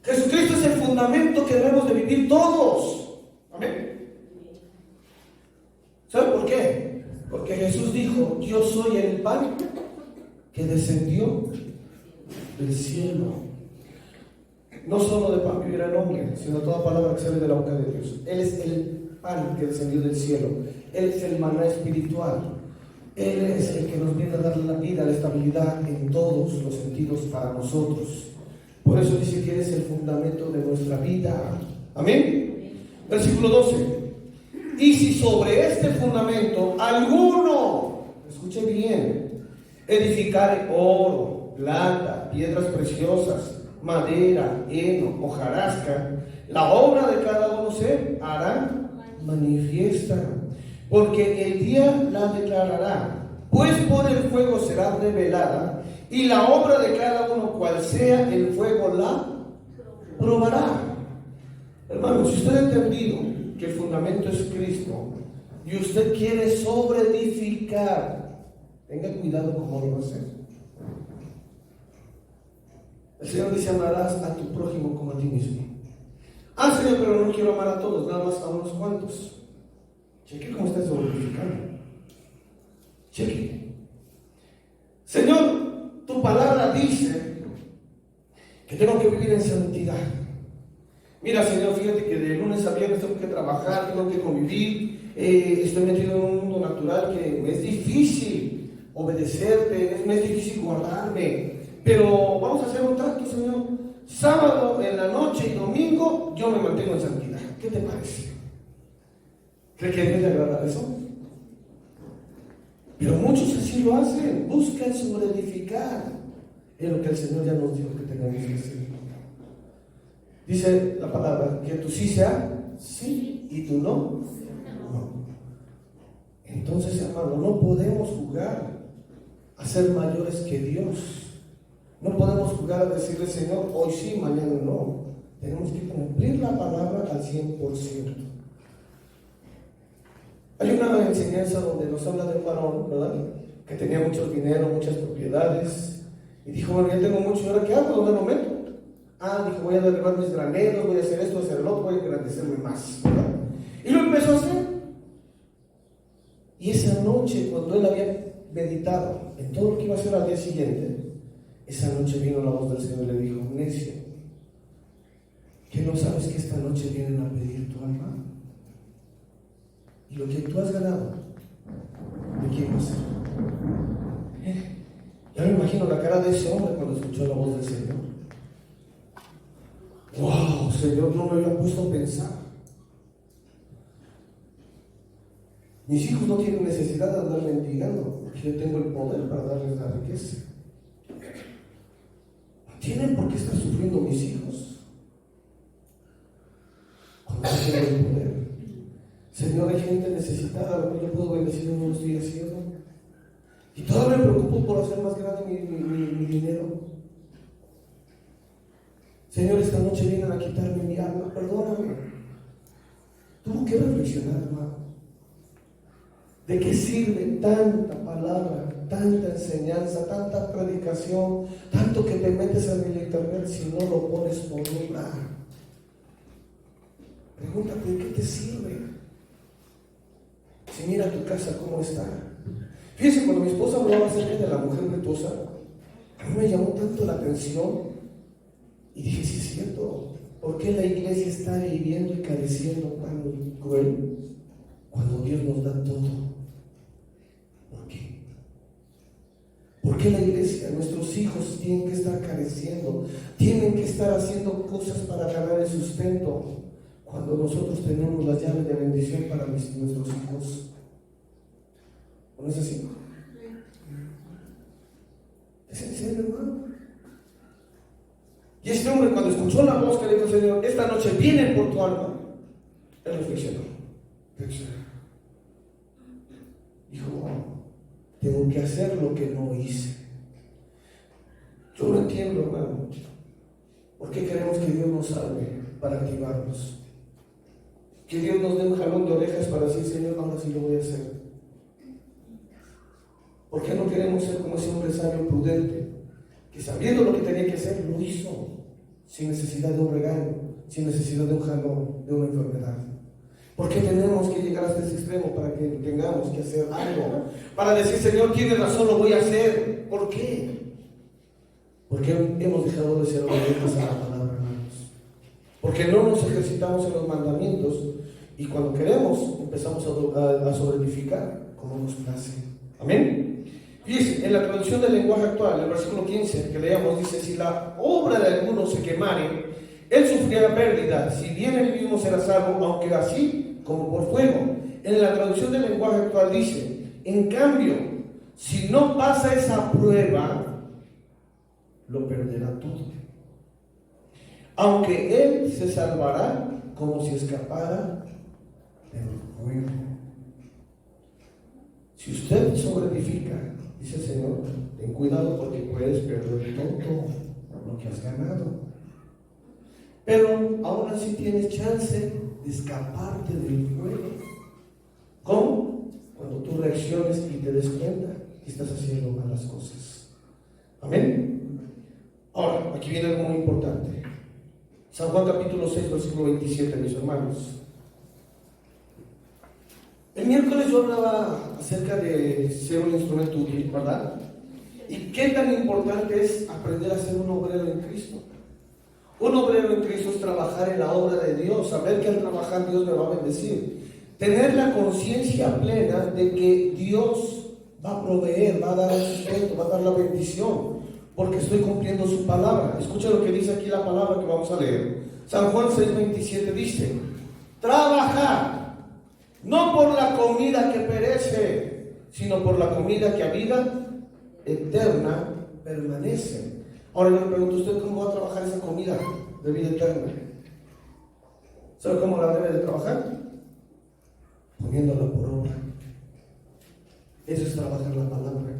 Jesucristo es el fundamento que debemos de vivir todos. Amén. ¿Sabe por qué? Porque Jesús dijo: yo soy el pan que descendió del cielo. No solo de pan vivirá el hombre, sino toda palabra que sale de la boca de Dios. Él es el pan que descendió del cielo. Él es el maná espiritual. Él es el que nos viene a dar la vida, la estabilidad en todos los sentidos para nosotros. Por eso dice que Él es el fundamento de nuestra vida. Amén. Versículo 12. Y si sobre este fundamento alguno, escuche bien, edificare oro, plata, piedras preciosas, madera, heno, hojarasca, la obra de cada uno se hará manifiesta, porque el día la declarará, pues por el fuego será revelada, y la obra de cada uno, cual sea el fuego, la probará. Hermano, si usted ha entendido que el fundamento es Cristo y usted quiere sobreedificar, tenga cuidado cómo lo va a hacer. El Señor dice: amarás a tu prójimo como a ti mismo. Ah, Señor, pero no quiero amar a todos, nada más a unos cuantos. Cheque cómo está sobreedificando. Cheque. Señor, tu palabra dice que tengo que vivir en santidad. Mira, Señor, fíjate que de lunes a viernes tengo que trabajar, tengo que convivir, estoy metido en un mundo natural que me es difícil obedecerte, me es difícil guardarme, pero vamos a hacer un trato, Señor. Sábado en la noche y domingo yo me mantengo en santidad. ¿Qué te parece? ¿Cree que debe de agradar eso? Pero muchos así lo hacen, buscan sobreedificar en lo que el Señor ya nos dijo que tengamos que hacer. Dice la palabra que tu sí sea sí y tu no, no. Entonces, hermano, no podemos jugar a ser mayores que Dios. No podemos jugar a decirle: Señor, hoy sí, mañana no. Tenemos que cumplir la palabra al 100%. Hay una enseñanza donde nos habla de un varón, ¿verdad?, que tenía mucho dinero, muchas propiedades, y dijo: bueno, ya tengo mucho, ¿y ahora qué hago? ¿Dónde lo meto? Dijo: voy a derribar mis graneros, voy a hacer esto, voy a hacer el otro, voy a engrandecerme más, ¿verdad? Y lo empezó a hacer. Y esa noche, cuando él había meditado en todo lo que iba a hacer al día siguiente, esa noche vino la voz del Señor y le dijo: necio, ¿que no sabes que esta noche vienen a pedir tu alma? Y lo que tú has ganado, ¿de quién va a ser? Ya me imagino la cara de ese hombre cuando escuchó la voz del Señor. ¡Wow! Señor, no me había puesto a pensar. Mis hijos no tienen necesidad de andar mendigando, porque yo tengo el poder para darles la riqueza. No tienen por qué estar sufriendo mis hijos cuando yo tengo el poder. Señor, hay gente necesitada, lo que yo puedo bendecir, no lo estoy haciendo. Y todavía me preocupo por hacer más grande mi dinero. Señor, esta noche vienen a quitarme mi alma, perdóname. Tuvo que reflexionar, hermano. ¿De qué sirve tanta palabra, tanta enseñanza, tanta predicación, tanto que te metes en el internet si no lo pones por obra? Pregúntate, ¿de qué te sirve? Si mira tu casa cómo está. Fíjense, cuando mi esposa hablaba acerca de la mujer virtuosa, a mí me llamó tanto la atención y dije: sí es cierto. ¿Por qué la iglesia está viviendo y careciendo tan cruel cuando Dios nos da todo? ¿Por qué? ¿Por qué la iglesia, nuestros hijos tienen que estar careciendo, tienen que estar haciendo cosas para ganar el sustento, cuando nosotros tenemos las llaves de bendición para nuestros hijos? ¿No es así? ¿Es en serio, hermano? Y este hombre, cuando escuchó la voz que le dijo el Señor: esta noche viene por tu alma, él reflexionó. Dijo: tengo que hacer lo que no hice. Yo no entiendo, hermano, ¿por qué queremos que Dios nos salve para activarnos? Que Dios nos dé un jalón de orejas para decir: Señor, ahora sí lo voy a hacer. ¿Por qué no queremos ser como ese hombre sabio, prudente, que sabiendo lo que tenía que hacer, lo hizo, sin necesidad de un regaño, sin necesidad de un jalón, de una enfermedad? ¿Por qué tenemos que llegar hasta ese extremo para que tengamos que hacer algo? Para decir, Señor, tienes razón, lo voy a hacer. ¿Por qué? Porque hemos dejado de ser obedientes a la palabra, hermanos. Porque no nos ejercitamos en los mandamientos y cuando queremos empezamos a sobreedificar como nos place. Amén. Fíjense, en la traducción del lenguaje actual, el versículo 15 que leíamos dice: si la obra de alguno se quemare, él sufrirá pérdida, si bien él mismo será salvo, aunque así como por fuego. En la traducción del lenguaje actual dice: en cambio, si no pasa esa prueba, lo perderá todo, aunque él se salvará como si escapara del fuego. Si usted sobreedifica, dice el Señor, ten cuidado porque puedes perder todo lo que has ganado. Pero aún así tienes chance de escaparte del fuego. ¿Cómo? Cuando tú reacciones y te des cuenta que estás haciendo malas cosas. Amén. Ahora, aquí viene algo muy importante. San Juan capítulo 6, versículo 27, mis hermanos. El miércoles yo hablaba acerca de ser un instrumento útil, ¿verdad? Y qué tan importante es aprender a ser un obrero en Cristo. Un obrero en Cristo es trabajar en la obra de Dios, saber que al trabajar Dios me va a bendecir. Tener la conciencia plena de que Dios va a proveer, va a dar el sustento, va a dar la bendición, porque estoy cumpliendo su palabra. Escucha lo que dice aquí la palabra que vamos a leer. San Juan 6:27 dice: trabajad, no por la comida que perece, sino por la comida que a vida eterna permanece. Ahora yo le pregunto: ¿usted cómo va a trabajar esa comida de vida eterna? ¿Sabe cómo la debe de trabajar? Poniéndola por obra. Eso es trabajar la palabra.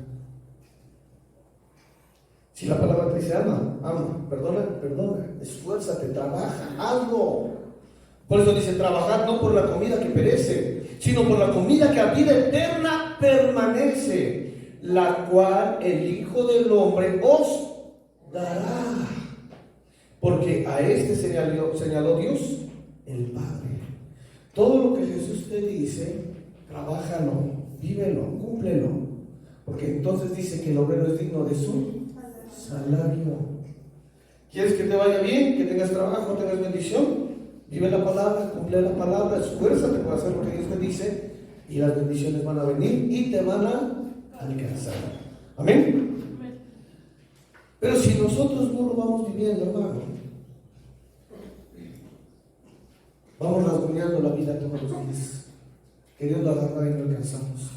Si la palabra te dice ama, ama, perdona, perdona, esfuérzate, trabaja, hazlo. Por eso dice: trabajar no por la comida que perece, sino por la comida que a vida eterna permanece, la cual el Hijo del Hombre os dará. Porque a este señaló Dios, el Padre. Todo lo que Jesús te dice, trabájalo, vívelo, cúmplelo. Porque entonces dice que el obrero es digno de su salario. ¿Quieres que te vaya bien? Que tengas trabajo, tengas bendición. Vive la palabra, cumple la palabra, esfuérzate por hacer lo que Dios te dice, y las bendiciones van a venir y te van a alcanzar. Amén. Pero si nosotros no lo vamos viviendo, hermano, vamos rasguñando la vida todos los días, queriendo agarrar y no alcanzamos.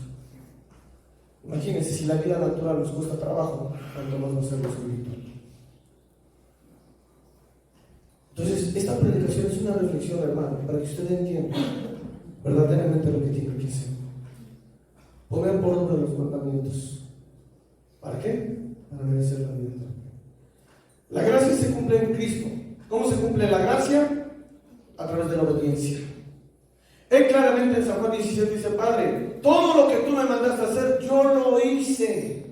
Imagínense, si la vida natural nos cuesta trabajo, tanto más va a ser lo espiritual. Entonces, esta predicación es una reflexión, hermano, para que usted entienda verdaderamente lo que tiene que hacer. Poner por obra los mandamientos. ¿Para qué? Para merecer la vida eterna. La gracia se cumple en Cristo. ¿Cómo se cumple la gracia? A través de la obediencia. Él claramente en San Juan 17 dice: Padre, todo lo que tú me mandaste hacer, yo lo hice.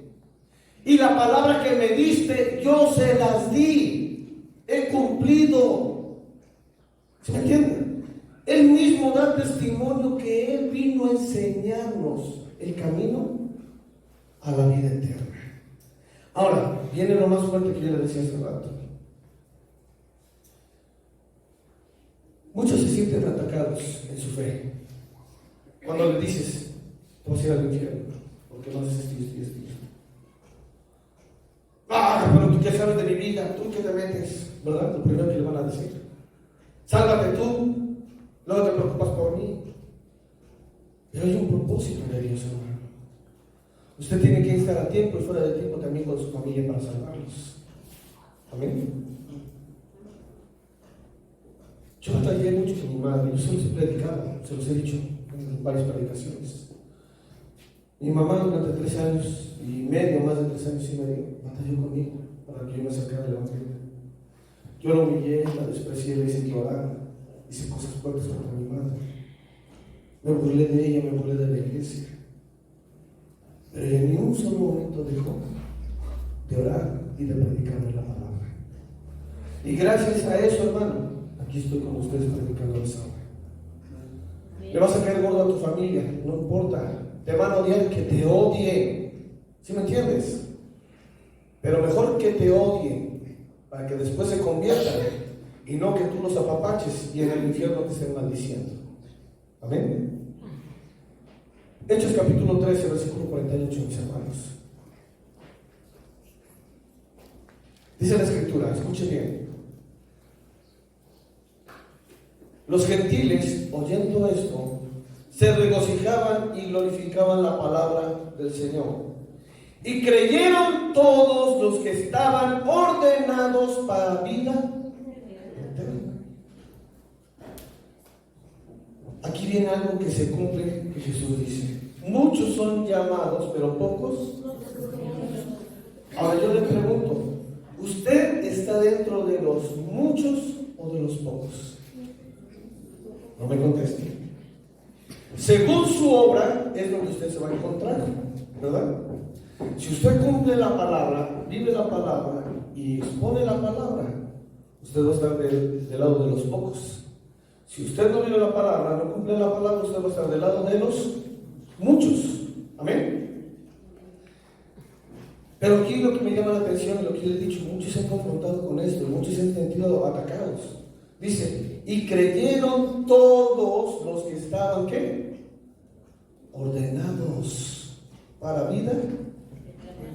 Y la palabra que me diste, yo se las di. He cumplido. ¿Se me entiende? Él mismo da testimonio que Él vino a enseñarnos el camino a la vida eterna. Ahora, viene lo más fuerte que yo le decía hace rato. Muchos se sienten atacados en su fe. Cuando le dices: te vas a ir al infierno, porque no haces esto y esto. Ah, pero tú qué sabes de mi vida, tú qué te metes, ¿verdad? Lo primero que le van a decir: sálvate tú, luego te preocupas por mí. Pero hay un propósito de Dios, hermano. Usted tiene que estar a tiempo y fuera de tiempo también con su familia para salvarlos. Amén. Yo batallé mucho con mi madre, yo se los he predicado, se los he dicho en varias predicaciones. Mi mamá durante 3 años y medio, más de 3 años y medio, batalló conmigo para que yo me acercara al Evangelio. Yo la humillé, la desprecié, le hice llorar, hice cosas fuertes contra mi madre. Me burlé de ella, me burlé de la iglesia. Pero ella ni un solo momento dejó de orar y de predicarme la palabra. Y gracias a eso, hermano, aquí estoy con ustedes predicando esa hora. Le vas a caer gordo a tu familia, no importa. Te van a odiar, que te odien. ¿Sí me entiendes? Pero mejor que te odien para que después se conviertan y no que tú los apapaches y en el infierno te estén maldiciendo. Amén. Hechos capítulo 13, versículo 48, mis hermanos. Dice la escritura, escuchen bien. Los gentiles, oyendo esto, se regocijaban y glorificaban la palabra del Señor. Y creyeron todos los que estaban ordenados para vida eterna. Aquí viene algo que se cumple, que Jesús dice. Muchos son llamados, pero pocos. Ahora yo le pregunto, ¿usted está dentro de los muchos o de los pocos? No me conteste. Según su obra es donde usted se va a encontrar, ¿verdad? Si usted cumple la palabra, vive la palabra y expone la palabra, usted va a estar del lado de los pocos. Si usted no vive la palabra, no cumple la palabra, usted va a estar del lado de los muchos. Amén. Pero aquí lo que me llama la atención y lo que yo he dicho, muchos se han confrontado con esto, muchos se han sentido atacados. Dice, y creyeron todos los que estaban, ¿qué? Ordenados para vida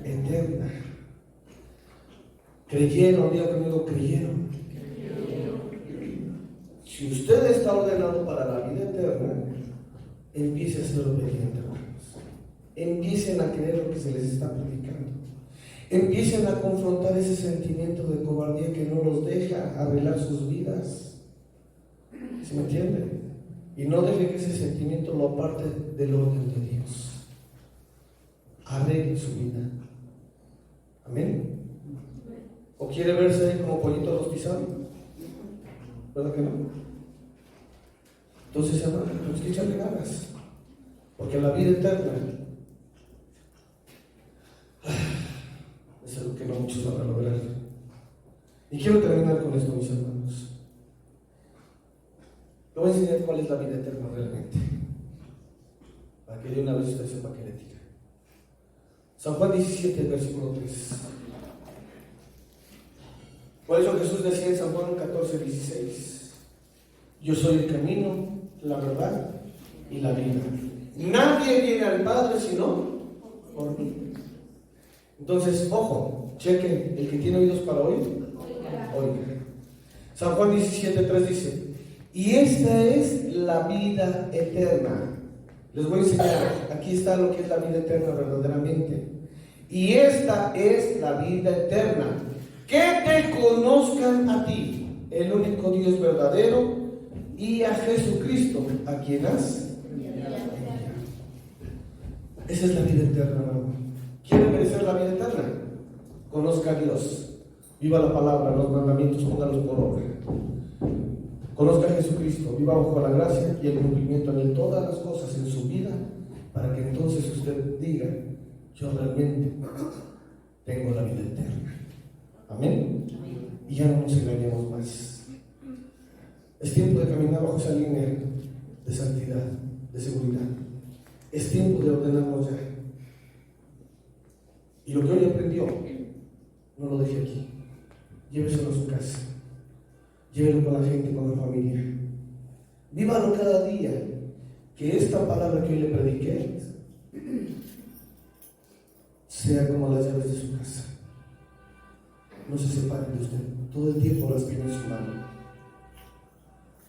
eterna. Creyeron, diga conmigo, creyeron. Si usted está ordenado para la vida eterna, empiece a ser obediente, hermanos. Empiecen a creer lo que se les está predicando. Empiecen a confrontar ese sentimiento de cobardía que no los deja arreglar sus vidas. ¿Se me entiende? Y no deje que ese sentimiento lo aparte del orden de Dios. Arregle su vida. Amén. ¿O quiere verse ahí como pollito rostizado? ¿Verdad que no? Entonces, hermano, tenemos que echarle ganas. Porque la vida eterna es algo que no muchos van a lograr. Y quiero terminar con esto, mis hermanos. Le voy a enseñar cuál es la vida eterna realmente, para que de una vez usted sepa qué le tira. San Juan 17, versículo 3. Por eso Jesús decía en San Juan 14, 16: yo soy el camino, la verdad y la vida. Nadie viene al Padre sino por mí. Entonces, ojo, chequen, el que tiene oídos para oír, oiga. San Juan 17, 3 dice: y esta es la vida eterna. Les voy a enseñar, aquí está lo que es la vida eterna verdaderamente. Y esta es la vida eterna, que te conozcan a ti, el único Dios verdadero, y a Jesucristo, a quien has enviado. Esa es la vida eterna, hermano. ¿Quiere merecer la vida eterna? Conozca a Dios, viva la palabra, los mandamientos, póngalos por obra. Conozca a Jesucristo, viva bajo la gracia y el cumplimiento de todas las cosas en su vida, para que entonces usted diga: yo realmente tengo la vida eterna. Amén. Y ya no nos engañemos más. Es tiempo de caminar bajo esa línea de santidad, de seguridad. Es tiempo de ordenarnos ya. Y lo que hoy aprendió, no lo deje aquí. Lléveselo a su casa. Llévelo con la gente, con la familia. Vívalo cada día. Que esta palabra que hoy le prediqué sea como las llaves de su casa. No se separen de usted. Todo el tiempo las tiene en su mano.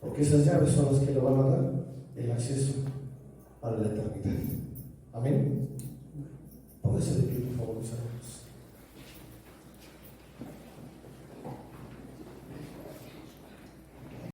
Porque esas llaves son las que le van a dar el acceso para la eternidad. Amén. Póngase de pie, por favor, mis hermanos.